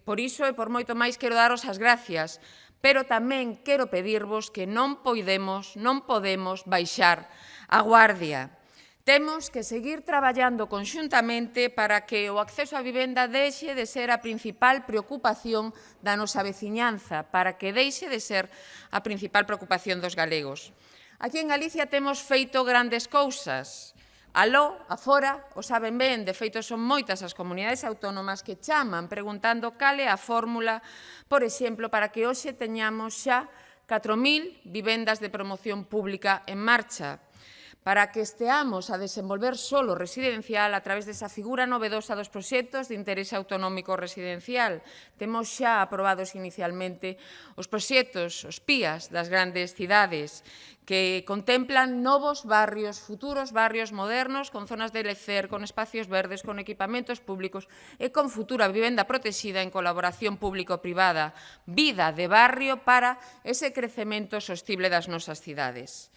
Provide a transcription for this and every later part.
Por iso e por moito máis quero daros as gracias, pero tamén quero pedirvos que non podemos baixar a guardia. Temos que seguir traballando conxuntamente para que o acceso á vivenda deixe de ser a principal preocupación da nosa veciñanza, para que deixe de ser a principal preocupación dos galegos. Aquí en Galicia temos feito grandes cousas. Aló, afora, o saben ben, de feito son moitas as comunidades autónomas que chaman preguntando cal é a fórmula, por exemplo, para que hoxe teñamos xa 4.000 vivendas de promoción pública en marcha, para que esteamos a desenvolver solo residencial a través desa figura novedosa dos proxectos de interese autonómico residencial. Temos xa aprobados inicialmente os proxectos, os PIAs das grandes cidades, que contemplan novos barrios, futuros barrios modernos, con zonas de lecer, con espacios verdes, con equipamentos públicos e con futura vivenda protexida en colaboración público-privada. Vida de barrio para ese crecemento sostible das nosas cidades.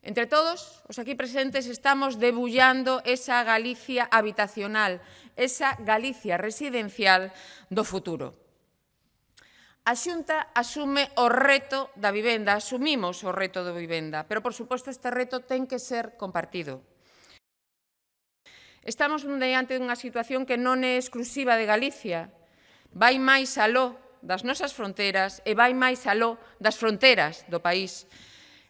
Entre todos os aquí presentes estamos debullando esa Galicia habitacional, esa Galicia residencial do futuro. A Xunta asume o reto da vivenda, asumimos o reto da vivenda, pero, por suposto, este reto ten que ser compartido. Estamos diante dunha situación que non é exclusiva de Galicia, vai máis aló das nosas fronteiras e vai máis aló das fronteras do país.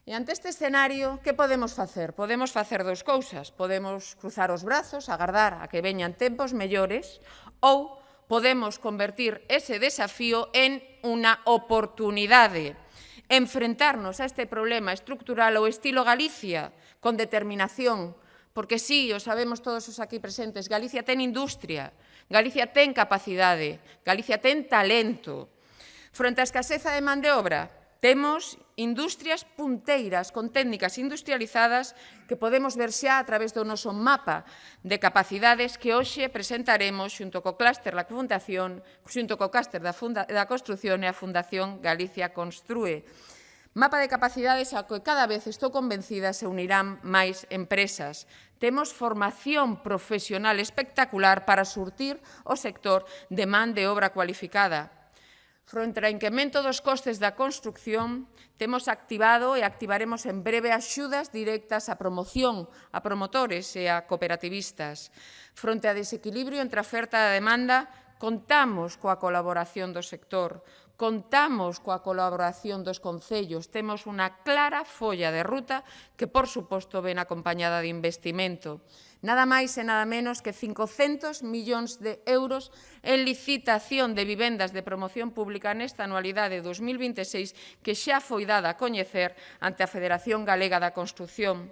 E ante este escenario, que podemos facer? Podemos facer dous cousas. Podemos cruzar os brazos, agardar a que veñan tempos mellores, ou podemos convertir ese desafío en unha oportunidade, enfrentarnos a este problema estructural ao estilo Galicia, con determinación, porque sí, o sabemos todos os aquí presentes, Galicia ten industria, Galicia ten capacidade, Galicia ten talento. Fronte á escaseza de man de obra, temos industrias punteiras con técnicas industrializadas que podemos ver xa a través do noso mapa de capacidades que hoxe presentaremos xunto co clúster da Fundación, xunto co clúster da Construción e a Fundación Galicia Constrúe. Mapa de capacidades ao que cada vez estou convencida se unirán máis empresas. Temos formación profesional espectacular para surtir o sector de man de obra cualificada. Fronte ao incremento dos costes da construción, temos activado e activaremos en breve axudas directas á promoción, a promotores e a cooperativistas. Fronte ao desequilibrio entre a oferta e a demanda, contamos coa colaboración do sector, contamos coa colaboración dos concellos, temos unha clara folla de ruta que, por suposto, ven acompañada de investimento. Nada máis e nada menos que 500 millóns de euros en licitación de vivendas de promoción pública nesta anualidade 2026 que xa foi dada a coñecer ante a Federación Galega da Construción.